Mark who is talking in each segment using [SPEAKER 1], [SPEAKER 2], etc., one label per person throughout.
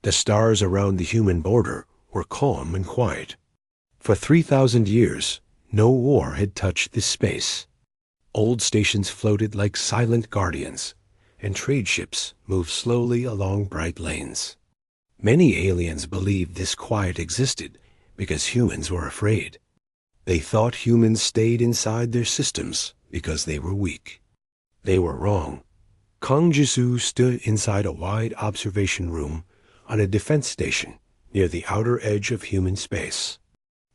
[SPEAKER 1] The stars around the human border were calm and quiet. For 3,000 years, no war had touched this space. Old stations floated like silent guardians, and trade ships moved slowly along bright lanes. Many aliens believed this quiet existed because humans were afraid. They thought humans stayed inside their systems because they were weak. They were wrong. Kang Jisoo stood inside a wide observation room on a defense station near the outer edge of human space.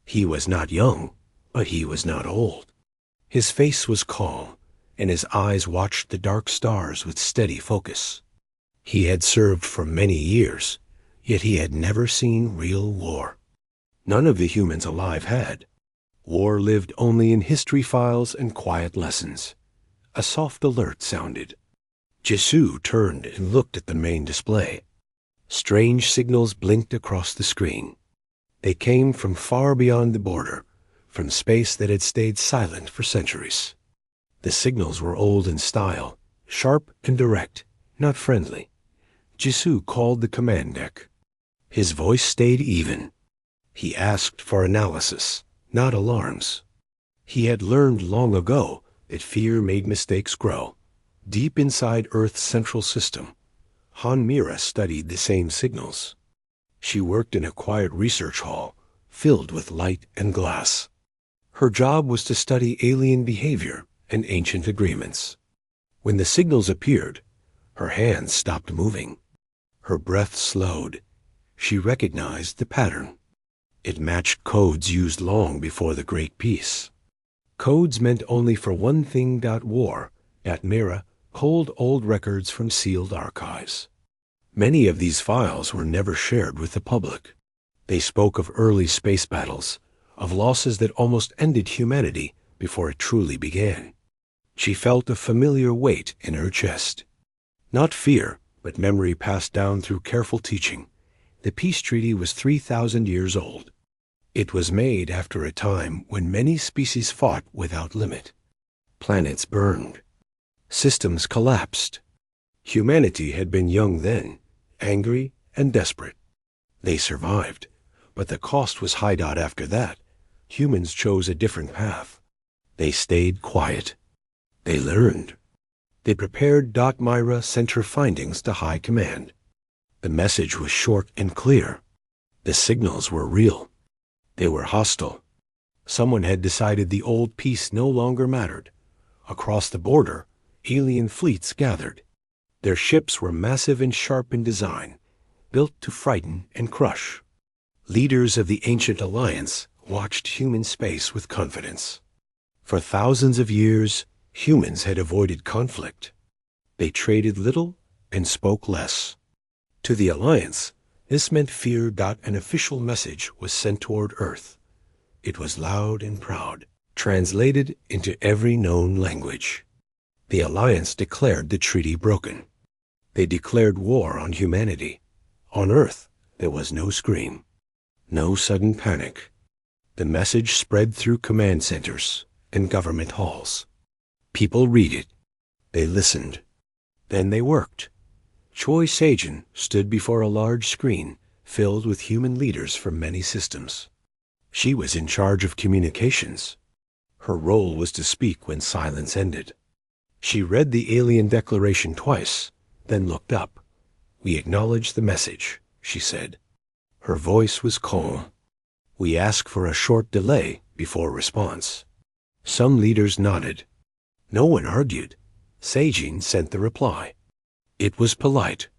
[SPEAKER 1] He was not young, but he was not old. His face was calm, and his eyes watched the dark stars with steady focus. He had served for many years, yet he had never seen real war. None of the humans alive had. War lived only in history files and quiet lessons. A soft alert sounded. Jisoo turned and looked at the main display. Strange signals blinked across the screen. They came from far beyond the border, from space that had stayed silent for centuries. The signals were old in style, sharp and direct, not friendly. Jisoo called the command deck. His voice stayed even. He asked for analysis, not alarms. He had learned long ago that fear made mistakes grow. Deep inside Earth's central system, Han Mira studied the same signals. She worked in a quiet research hall filled with light and glass. Her job was to study alien behavior and ancient agreements. When the signals appeared, her hands stopped moving. Her breath slowed. She recognized the pattern. It matched codes used long before the Great Peace. Codes meant only for one thing. War. Mira pulled old records from sealed archives. Many of these files were never shared with the public. They spoke of early space battles, of losses that almost ended humanity before it truly began. She felt a familiar weight in her chest. Not fear, but memory passed down through careful teaching. The peace treaty was 3,000 years old. It was made after a time when many species fought without limit. Planets burned. Systems collapsed. Humanity had been young then, angry and desperate. They survived, but the cost was high. After that, humans chose a different path. They stayed quiet. They learned. They prepared. Myra sent her findings to High Command. The message was short and clear. The signals were real. They were hostile. Someone had decided the old peace no longer mattered. Across the border, alien fleets gathered. Their ships were massive and sharp in design, built to frighten and crush. Leaders of the ancient alliance watched human space with confidence. For thousands of years, humans had avoided conflict. They traded little and spoke less. To the alliance, this meant fear. An official message was sent toward Earth. It was loud and proud, translated into every known language. The alliance declared the treaty broken. They declared war on humanity. On Earth, there was no scream, no sudden panic. The message spread through command centers and government halls. People read it. They listened. Then they worked. Choi Seijin stood before a large screen filled with human leaders from many systems. She was in charge of communications. Her role was to speak when silence ended. She read the alien declaration twice, then looked up. "We acknowledge the message," she said. Her voice was calm. "We ask for a short delay before response." Some leaders nodded. No one argued. Seijin sent the reply. It was polite.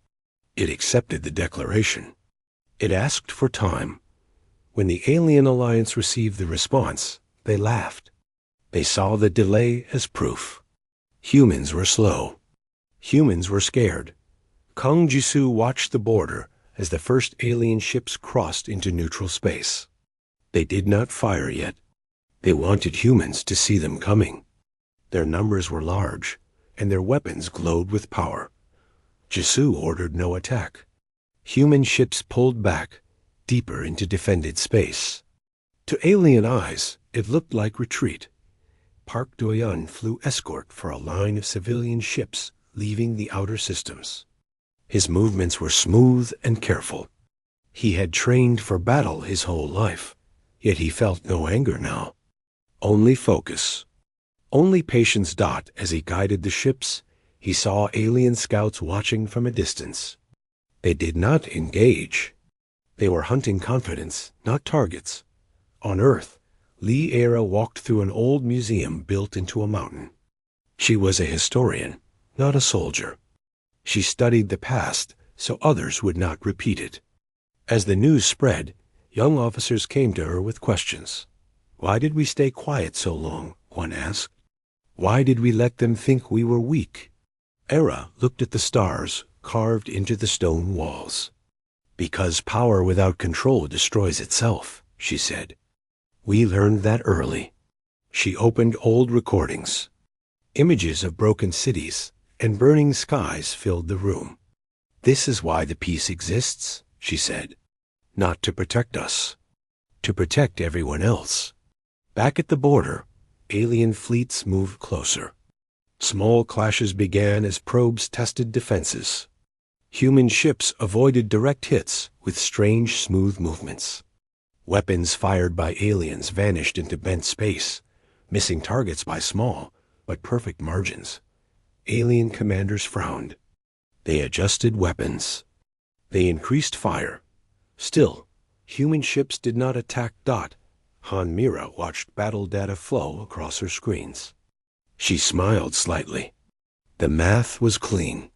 [SPEAKER 1] It accepted the declaration. It asked for time. When the alien alliance received the response, they laughed. They saw the delay as proof. Humans were slow. Humans were scared. Kang Jisoo watched the border as the first alien ships crossed into neutral space. They did not fire yet. They wanted humans to see them coming. Their numbers were large, and their weapons glowed with power. Jisoo ordered no attack. Human ships pulled back, deeper into defended space. To alien eyes, it looked like retreat. Park Do-yeon flew escort for a line of civilian ships leaving the outer systems. His movements were smooth and careful. He had trained for battle his whole life, yet he felt no anger now. Only focus. Only patience. As he guided the ships, he saw alien scouts watching from a distance. They did not engage. They were hunting confidence, not targets. On Earth, Liara walked through an old museum built into a mountain. She was a historian, not a soldier. She studied the past so others would not repeat it. As the news spread, young officers came to her with questions. Why did we stay quiet so long? One asked. Why did we let them think we were weak? Era looked at the stars carved into the stone walls. Because power without control destroys itself, she said. We learned that early. She opened old recordings. Images of broken cities and burning skies filled the room. This is why the peace exists, she said. Not to protect us. To protect everyone else. Back at the border, alien fleets moved closer. Small clashes began as probes tested defenses. Human ships avoided direct hits with strange, smooth movements. Weapons fired by aliens vanished into bent space, missing targets by small but perfect margins. Alien commanders frowned. They adjusted weapons. They increased fire. Still, human ships did not attack. Han Mira watched battle data flow across her screens. She smiled slightly. The math was clean.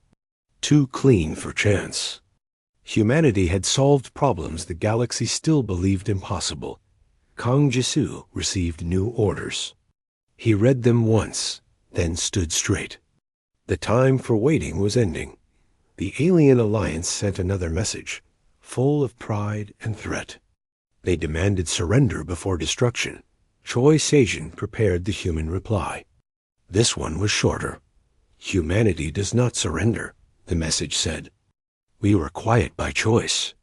[SPEAKER 1] Too clean for chance. Humanity had solved problems the galaxy still believed impossible. Kang Jisoo received new orders. He read them once, then stood straight. The time for waiting was ending. The Alien Alliance sent another message, full of pride and threat. They demanded surrender before destruction. Choi Seijin prepared the human reply. This one was shorter. Humanity does not surrender, the message said. We were quiet by choice.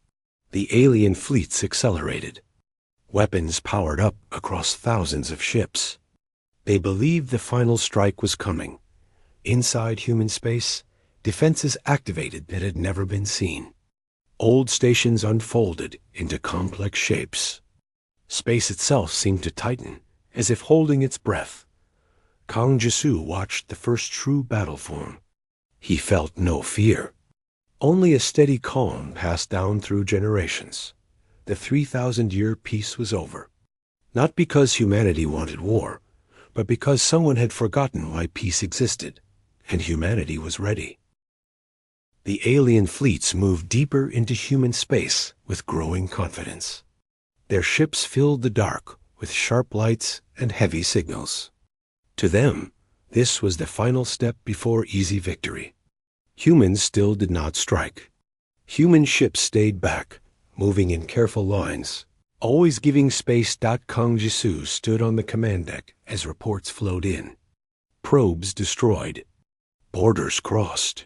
[SPEAKER 1] The alien fleets accelerated. Weapons powered up across thousands of ships. They believed the final strike was coming. Inside human space, defenses activated that had never been seen. Old stations unfolded into complex shapes. Space itself seemed to tighten, as if holding its breath. Kang Jisoo watched the first true battle form. He felt no fear. Only a steady calm passed down through generations. The 3,000-year peace was over. Not because humanity wanted war, but because someone had forgotten why peace existed, and humanity was ready. The alien fleets moved deeper into human space with growing confidence. Their ships filled the dark with sharp lights and heavy signals. To them, this was the final step before easy victory. Humans still did not strike. Human ships stayed back, moving in careful lines, always giving space. Kang Jisoo stood on the command deck as reports flowed in. Probes destroyed. Borders crossed.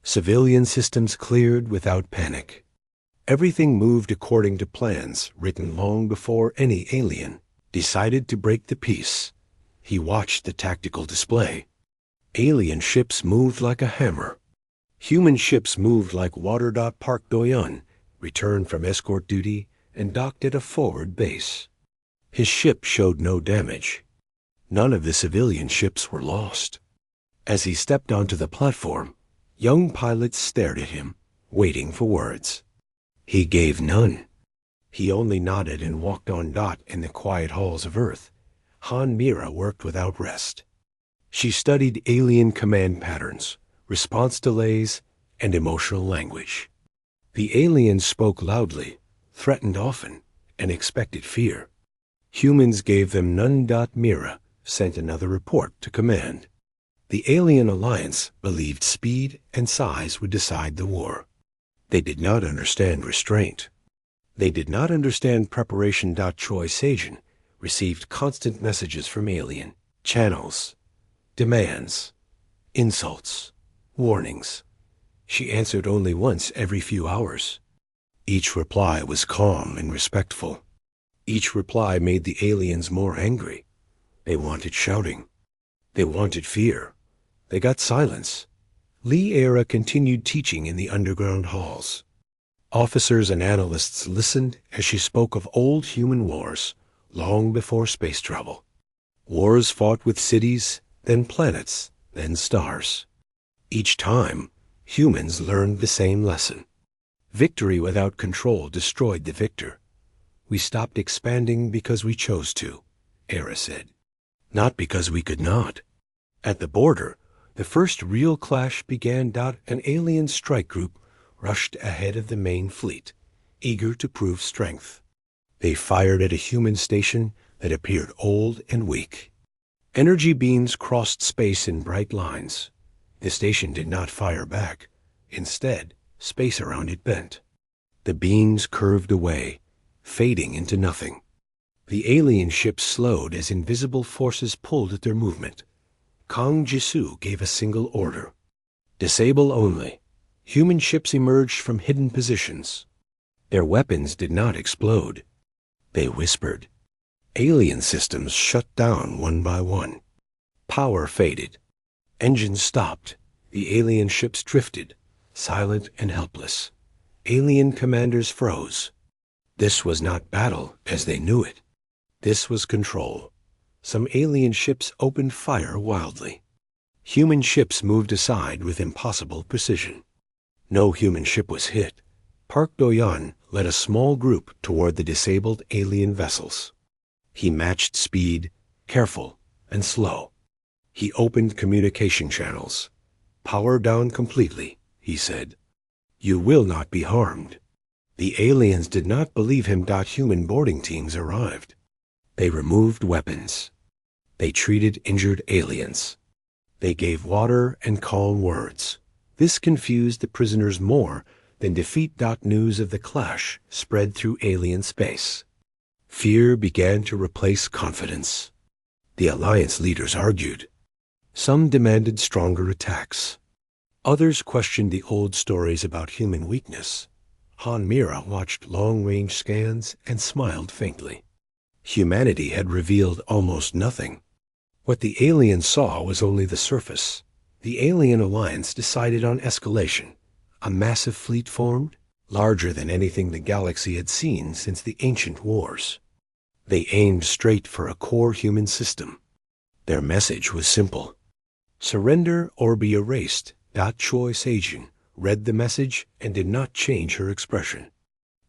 [SPEAKER 1] Civilian systems cleared without panic. Everything moved according to plans written long before any alien decided to break the peace. He watched the tactical display. Alien ships moved like a hammer. Human ships moved like water. Park Do-yeon returned from escort duty and docked at a forward base. His ship showed no damage. None of the civilian ships were lost. As he stepped onto the platform, young pilots stared at him, waiting for words. He gave none. He only nodded and walked on. In the quiet halls of Earth, Han Mira worked without rest. She studied alien command patterns, response delays, and emotional language. The aliens spoke loudly, threatened often, and expected fear. Humans gave them none. Mira sent another report to command. The Alien Alliance believed speed and size would decide the war. They did not understand restraint. They did not understand preparation. Choi Seijin received constant messages from alien channels, demands, insults, warnings. She answered only once every few hours. Each reply was calm and respectful. Each reply made the aliens more angry. They wanted shouting. They wanted fear. They got silence. Liara continued teaching in the underground halls. Officers and analysts listened as she spoke of old human wars, long before space travel. Wars fought with cities, then planets, then stars. Each time, humans learned the same lesson. Victory without control destroyed the victor. We stopped expanding because we chose to, Era said. Not because we could not. At the border, the first real clash began. An alien strike group rushed ahead of the main fleet, eager to prove strength. They fired at a human station that appeared old and weak. Energy beams crossed space in bright lines. The station did not fire back. Instead, space around it bent. The beams curved away, fading into nothing. The alien ships slowed as invisible forces pulled at their movement. Kang Jisoo gave a single order. Disable only. Human ships emerged from hidden positions. Their weapons did not explode. They whispered. Alien systems shut down one by one. Power faded. Engines stopped. The alien ships drifted, silent and helpless. Alien commanders froze. This was not battle as they knew it. This was control. Some alien ships opened fire wildly. Human ships moved aside with impossible precision. No human ship was hit. Park Do-yeon led a small group toward the disabled alien vessels. He matched speed, careful and slow. He opened communication channels. Power down completely, he said. You will not be harmed. The aliens did not believe him. Human boarding teams arrived. They removed weapons. They treated injured aliens. They gave water and calm words. This confused the prisoners more than defeat. News of the clash spread through alien space. Fear began to replace confidence. The alliance leaders argued. Some demanded stronger attacks. Others questioned the old stories about human weakness. Han Mira watched long-range scans and smiled faintly. Humanity had revealed almost nothing. What the aliens saw was only the surface. The alien alliance decided on escalation. A massive fleet formed, larger than anything the galaxy had seen since the ancient wars. They aimed straight for a core human system. Their message was simple. Surrender or be erased. Choi Seijun read the message and did not change her expression.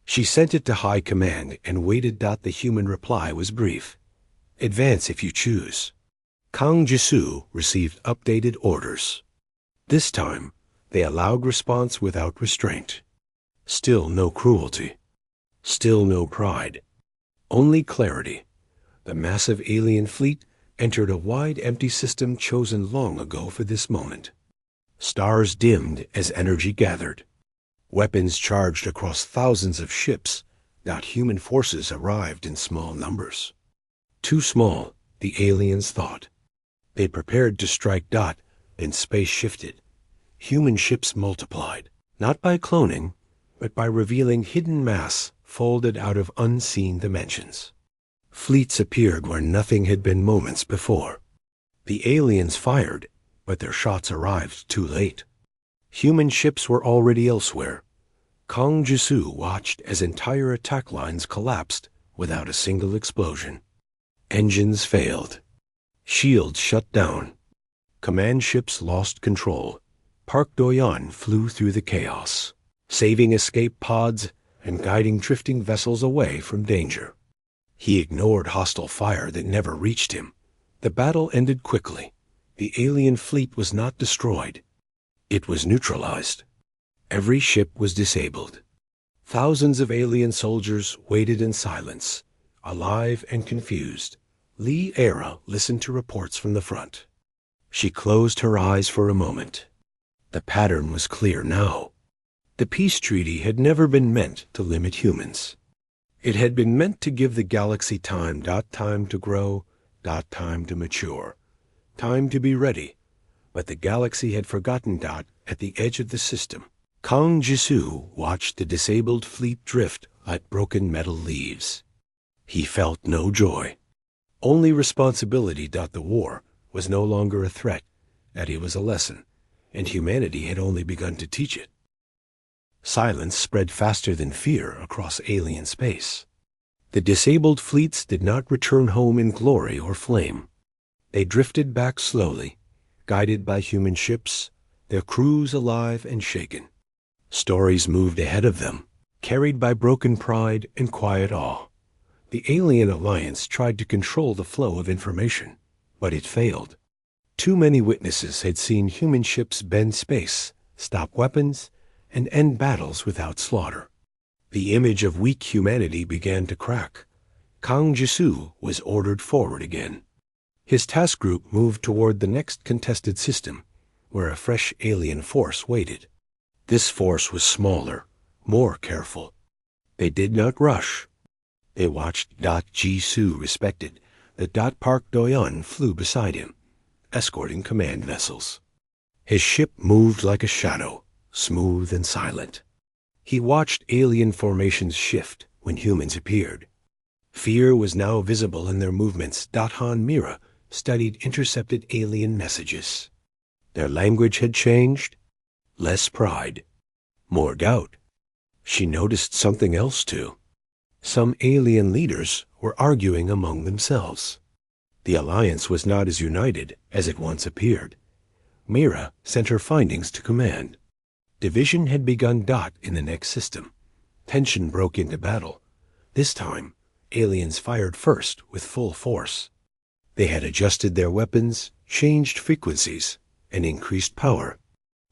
[SPEAKER 1] She sent it to High Command and waited. The human reply was brief. Advance if you choose. Kang Jisoo received updated orders. This time, they allowed response without restraint. Still no cruelty. Still no pride. Only clarity. The massive alien fleet entered a wide empty system chosen long ago for this moment. Stars dimmed as energy gathered. Weapons charged across thousands of ships. Human forces arrived in small numbers. Too small, the aliens thought. They prepared to strike. Then space shifted. Human ships multiplied, not by cloning, but by revealing hidden mass folded out of unseen dimensions. Fleets appeared where nothing had been moments before. The aliens fired, but their shots arrived too late. Human ships were already elsewhere. Kang Jisoo watched as entire attack lines collapsed without a single explosion. Engines failed. Shields shut down. Command ships lost control. Park Do-yeon flew through the chaos, saving escape pods and guiding drifting vessels away from danger. He ignored hostile fire that never reached him. The battle ended quickly. The alien fleet was not destroyed. It was neutralized. Every ship was disabled. Thousands of alien soldiers waited in silence, alive and confused. Lee Era listened to reports from the front. She closed her eyes for a moment. The pattern was clear now. The peace treaty had never been meant to limit humans. It had been meant to give the galaxy time. Time to grow. Time to mature. Time to be ready. But the galaxy had forgotten. At the edge of the system, Kang Jisoo watched the disabled fleet drift like broken metal leaves. He felt no joy. Only responsibility. The war was no longer a threat, that it was a lesson, and humanity had only begun to teach it. Silence spread faster than fear across alien space. The disabled fleets did not return home in glory or flame. They drifted back slowly, guided by human ships, their crews alive and shaken. Stories moved ahead of them, carried by broken pride and quiet awe. The alien alliance tried to control the flow of information, but it failed. Too many witnesses had seen human ships bend space, stop weapons, and end battles without slaughter. The image of weak humanity began to crack. Kang Jisoo was ordered forward again. His task group moved toward the next contested system, where a fresh alien force waited. This force was smaller, more careful. They did not rush. They watched Jisoo respected. The Park Doyon flew beside him, escorting command vessels. His ship moved like a shadow, smooth and silent. He watched alien formations shift when humans appeared. Fear was now visible in their movements. Han Mira studied intercepted alien messages. Their language had changed. Less pride, more doubt. She noticed something else too. Some alien leaders were arguing among themselves. The alliance was not as united as it once appeared. Mira sent her findings to command. Division had begun. In the next system. Tension broke into battle. This time, aliens fired first with full force. They had adjusted their weapons, changed frequencies, and increased power.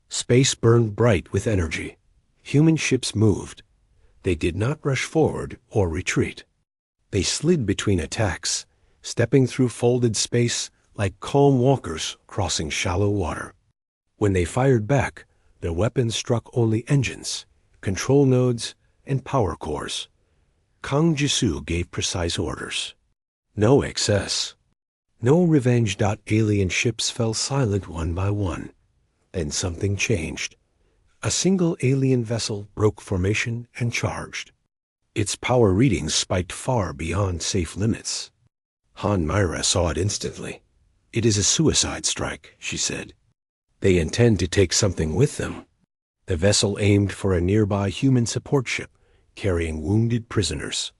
[SPEAKER 1] Space burned bright with energy. Human ships moved. They did not rush forward or retreat. They slid between attacks, stepping through folded space like calm walkers crossing shallow water. When they fired back, their weapons struck only engines, control nodes, and power cores. Kang Jisoo gave precise orders. No excess. No revenge. Alien ships fell silent one by one. Then something changed. A single alien vessel broke formation and charged. Its power readings spiked far beyond safe limits. Han Myra saw it instantly. "It is a suicide strike," she said. "They intend to take something with them." The vessel aimed for a nearby human support ship carrying wounded prisoners.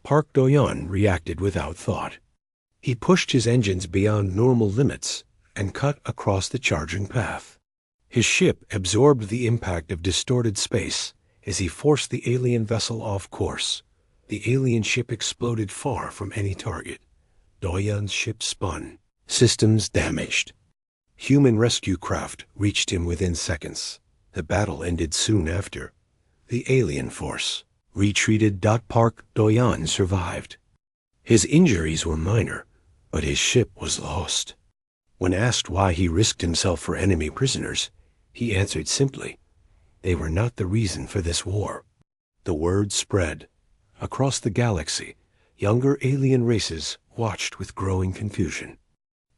[SPEAKER 1] Park Doyon reacted without thought. He pushed his engines beyond normal limits and cut across the charging path. His ship absorbed the impact of distorted space as he forced the alien vessel off course. The alien ship exploded far from any target. Doyon's ship spun, systems damaged. Human rescue craft reached him within seconds. The battle ended soon after. The alien force retreated. Park Doyon survived. His injuries were minor, but his ship was lost. When asked why he risked himself for enemy prisoners, he answered simply, "They were not the reason for this war." The word spread. Across the galaxy, younger alien races watched with growing confusion.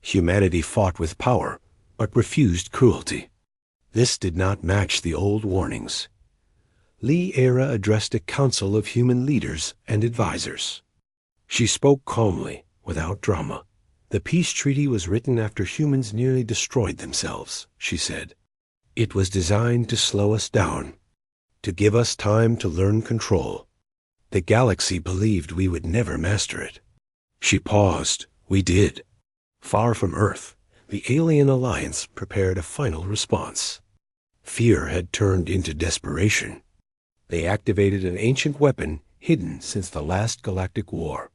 [SPEAKER 1] Humanity fought with power, but refused cruelty. This did not match the old warnings. Lee Era addressed a council of human leaders and advisors. She spoke calmly, without drama. "The peace treaty was written after humans nearly destroyed themselves," she said. "It was designed to slow us down, to give us time to learn control. The galaxy believed we would never master it." She paused. "We did." Far from Earth, the alien alliance prepared a final response. Fear had turned into desperation. They activated an ancient weapon hidden since the last galactic war.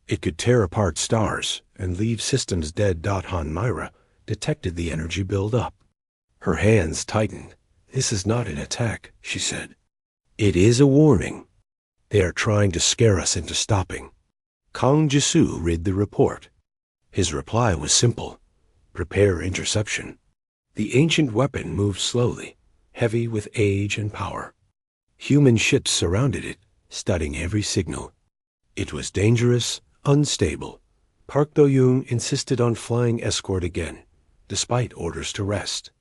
[SPEAKER 1] It could tear apart stars and leave systems dead. Han Myra detected the energy build up. Her hands tightened. "This is not an attack," she said. "It is a warning. They are trying to scare us into stopping." Kang Jisoo read the report. His reply was simple: "Prepare interception." The ancient weapon moved slowly, heavy with age and power. Human ships surrounded it, studying every signal. It was dangerous, unstable. Park Do-yoon insisted on flying escort again, despite orders to rest.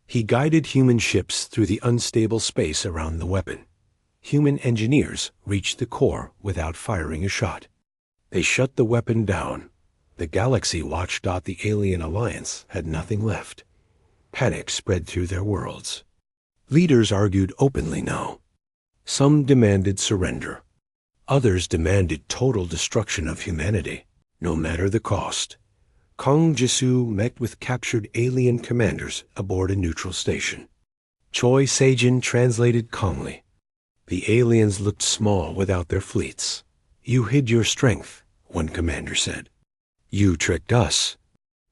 [SPEAKER 1] He guided human ships through the unstable space around the weapon. Human engineers reached the core without firing a shot. They shut the weapon down. The galaxy watched. The alien alliance had nothing left. Panic spread through their worlds. Leaders argued openly now. Some demanded surrender. Others demanded total destruction of humanity, no matter the cost. Kang Jisoo met with captured alien commanders aboard a neutral station. Choi Seijin translated calmly. The aliens looked small without their fleets. You hid your strength, one commander said. You tricked us.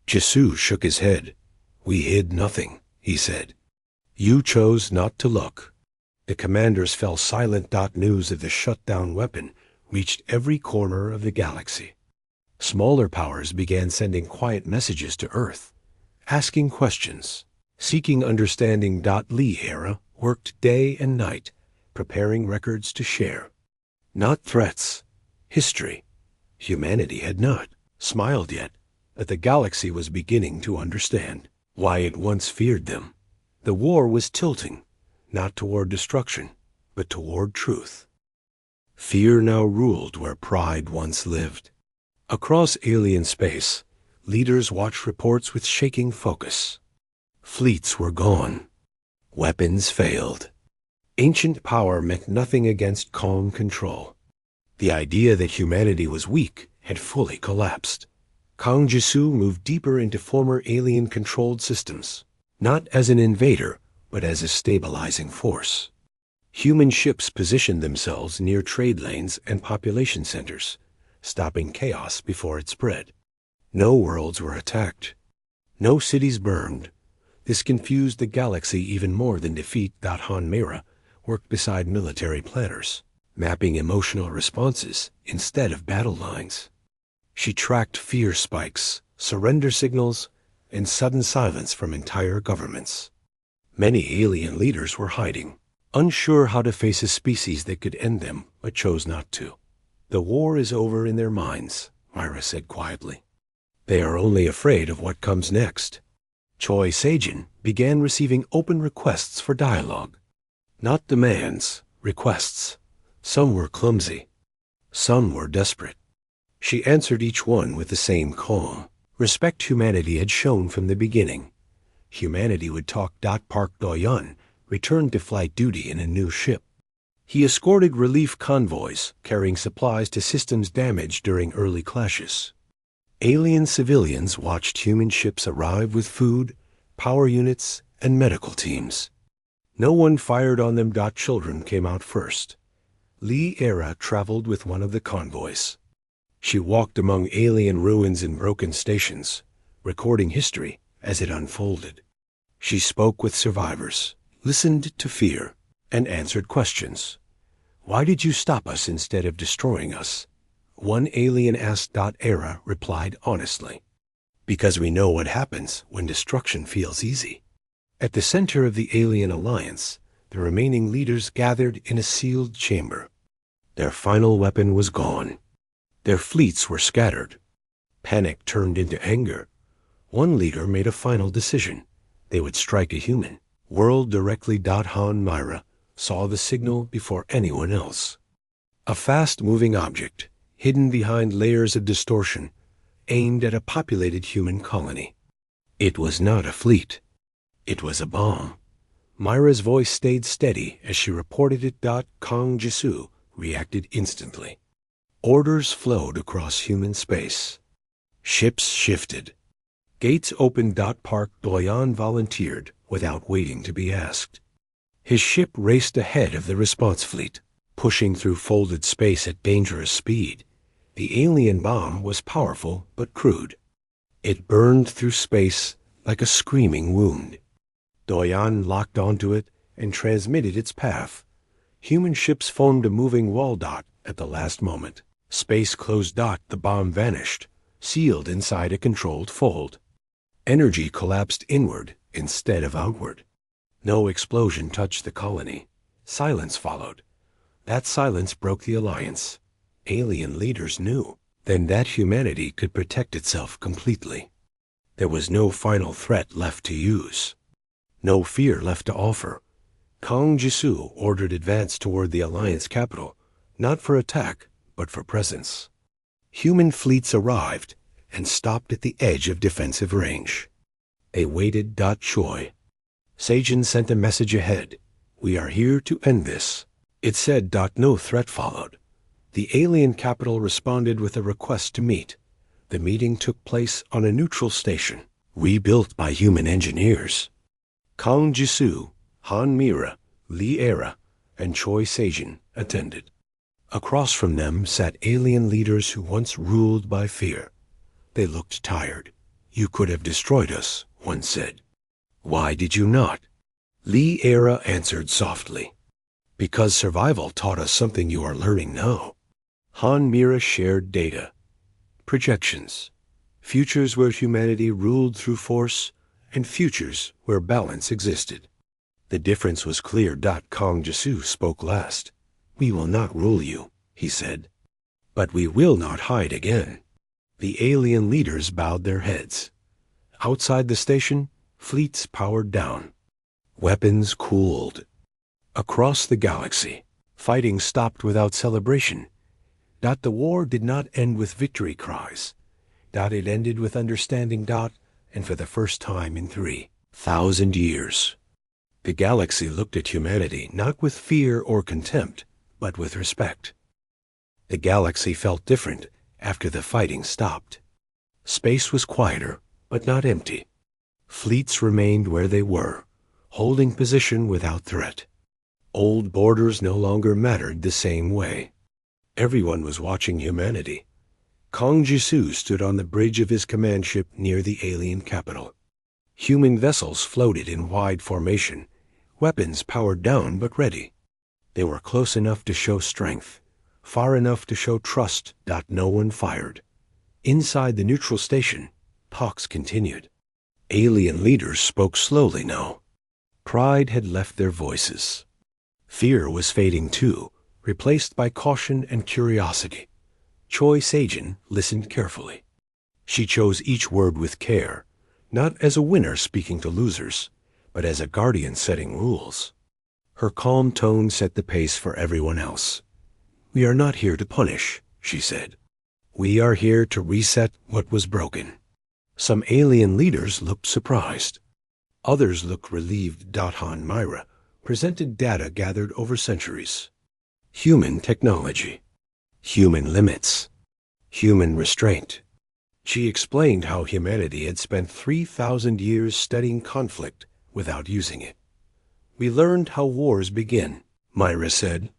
[SPEAKER 1] Jisoo shook his head. We hid nothing, he said. You chose not to look. The commanders fell silent. News of the shutdown weapon reached every corner of the galaxy. Smaller powers began sending quiet messages to Earth, asking questions, seeking understanding. Lee Era worked day and night, preparing records to share. Not threats, history. Humanity had not smiled yet, but the galaxy was beginning to understand why it once feared them. The war was tilting, not toward destruction, but toward truth. Fear now ruled where pride once lived. Across alien space, leaders watched reports with shaking focus. Fleets were gone. Weapons failed. Ancient power meant nothing against calm control. The idea that humanity was weak had fully collapsed. Kang Jisoo moved deeper into former alien-controlled systems, not as an invader, but as a stabilizing force. Human ships positioned themselves near trade lanes and population centers, stopping chaos before it spread. No worlds were attacked. No cities burned. This confused the galaxy even more than defeat. Han Mera worked beside military planners, mapping emotional responses instead of battle lines. She tracked fear spikes, surrender signals, and sudden silence from entire governments. Many alien leaders were hiding, unsure how to face a species that could end them, but chose not to. The war is over in their minds, Myra said quietly. They are only afraid of what comes next. Choi Seijin began receiving open requests for dialogue. Not demands, requests. Some were clumsy. Some were desperate. She answered each one with the same calm. Respect humanity had shown from the beginning. Humanity would talk. Park Do-yeon returned to flight duty in a new ship. He escorted relief convoys carrying supplies to systems damaged during early clashes. Alien civilians watched human ships arrive with food, power units, and medical teams. No one fired on them. Children came out first. Lee Era traveled with one of the convoys. She walked among alien ruins and broken stations, recording history as it unfolded. She spoke with survivors, listened to fear, and answered questions. Why did you stop us instead of destroying us? One alien asked. Era replied honestly. Because we know what happens when destruction feels easy. At the center of the alien alliance, the remaining leaders gathered in a sealed chamber. Their final weapon was gone. Their fleets were scattered. Panic turned into anger. One leader made a final decision. They would strike a human world directly. Han Myra saw the signal before anyone else. A fast-moving object, hidden behind layers of distortion, aimed at a populated human colony. It was not a fleet. It was a bomb. Myra's voice stayed steady as she reported it. Kang Jisoo reacted instantly. Orders flowed across human space. Ships shifted. Gates opened. Park Do-yeon volunteered without waiting to be asked. His ship raced ahead of the response fleet, pushing through folded space at dangerous speed. The alien bomb was powerful but crude. It burned through space like a screaming wound. Do-yeon locked onto it and transmitted its path. Human ships formed a moving wall. At the last moment, space closed. The bomb vanished, sealed inside a controlled fold. Energy collapsed inward instead of outward. No explosion touched the colony. Silence followed. That silence broke the alliance. Alien leaders knew then that humanity could protect itself completely. There was no final threat left to use. No fear left to offer. Kang Jisoo ordered advance toward the alliance capital, not for attack, but for presence. Human fleets arrived and stopped at the edge of defensive range. They waited. Choi Seijin sent a message ahead. We are here to end this, it said. No threat followed. The alien capital responded with a request to meet. The meeting took place on a neutral station, rebuilt by human engineers. Kang Jisoo, Han Mira, Lee Era, and Choi Seijin attended. Across from them sat alien leaders who once ruled by fear. They looked tired. You could have destroyed us, one said. Why did you not? Lee Era answered softly. Because survival taught us something you are learning now. Han Mira shared data. Projections. Futures where humanity ruled through force, and futures where balance existed. The difference was clear. Kang Jisoo spoke last. We will not rule you, he said. But we will not hide again. The alien leaders bowed their heads. Outside the station, fleets powered down. Weapons cooled. Across the galaxy, fighting stopped without celebration. The war did not end with victory cries. It ended with understanding. And for the first time in 3,000 years. The galaxy looked at humanity not with fear or contempt, but with respect. The galaxy felt different after the fighting stopped. Space was quieter, but not empty. Fleets remained where they were, holding position without threat. Old borders no longer mattered the same way. Everyone was watching humanity. Kang Jisoo stood on the bridge of his command ship near the alien capital. Human vessels floated in wide formation, weapons powered down but ready. They were close enough to show strength, far enough to show trust. No one fired. Inside the neutral station, talks continued. Alien leaders spoke slowly now. Pride had left their voices. Fear was fading too, replaced by caution and curiosity. Choi Seijin listened carefully. She chose each word with care, not as a winner speaking to losers, but as a guardian setting rules. Her calm tone set the pace for everyone else. We are not here to punish, she said. We are here to reset what was broken. Some alien leaders looked surprised. Others looked relieved. Han Myra presented data gathered over centuries. Human technology. Human limits. Human restraint. She explained how humanity had spent 3,000 years studying conflict without using it. We learned how wars begin, Myra said,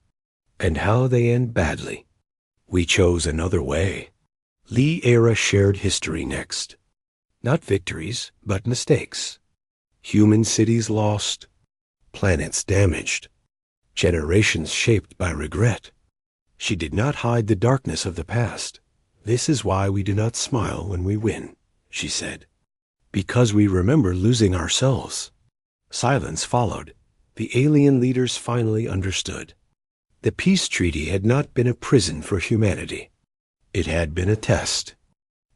[SPEAKER 1] and how they end badly. We chose another way. Lee Era shared history next. Not victories, but mistakes. Human cities lost, planets damaged, generations shaped by regret. She did not hide the darkness of the past. This is why we do not smile when we win, she said. Because we remember losing ourselves. Silence followed. The alien leaders finally understood. The peace treaty had not been a prison for humanity. It had been a test.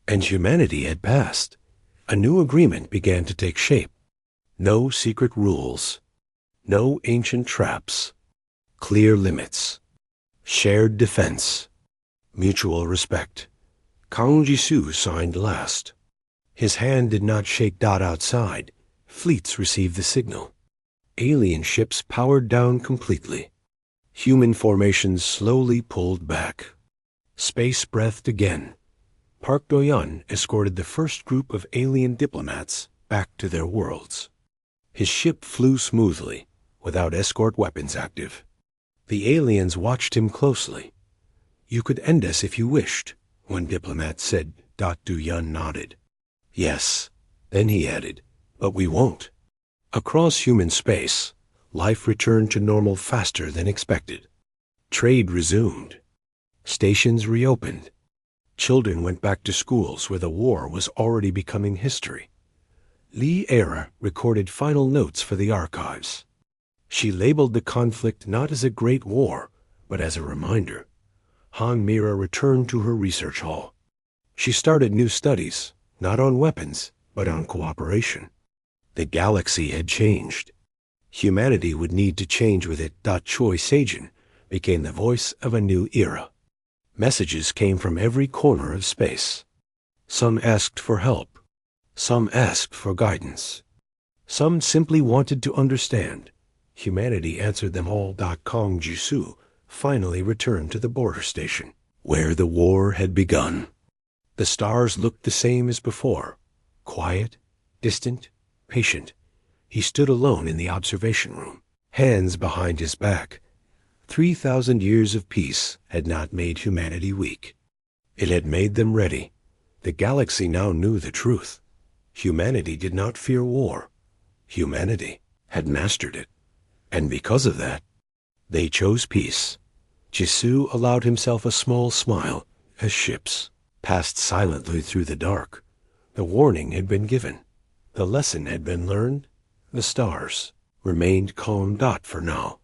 [SPEAKER 1] And humanity had passed. A new agreement began to take shape. No secret rules. No ancient traps. Clear limits. Shared defense. Mutual respect. Kang Jisoo signed last. His hand did not shake. Outside, fleets received the signal. Alien ships powered down completely. Human formations slowly pulled back. Space breathed again. Park Do-yeon escorted the first group of alien diplomats back to their worlds. His ship flew smoothly, without escort weapons active. The aliens watched him closely. You could end us if you wished, one diplomat said. Do-yeon nodded. Yes. Then he added, but we won't. Across human space, life returned to normal faster than expected. Trade resumed. Stations reopened. Children went back to schools where the war was already becoming history. Lee Era recorded final notes for the archives. She labeled the conflict not as a great war, but as a reminder. Han Mira returned to her research hall. She started new studies, not on weapons, but on cooperation. The galaxy had changed. Humanity would need to change with it. Choi Seijin became the voice of a new era. Messages came from every corner of space. Some asked for help. Some asked for guidance. Some simply wanted to understand. humanity answered them all. Kong Jisoo finally returned to the border station, where the war had begun. The stars looked the same as before, quiet, distant, patient. He stood alone in the observation room, hands behind his back. 3,000 years of peace had not made humanity weak. It had made them ready. The galaxy now knew the truth. Humanity did not fear war. Humanity had mastered it. And because of that, they chose peace. Jisoo allowed himself a small smile as ships passed silently through the dark. The warning had been given. The lesson had been learned. The stars remained calm. For now,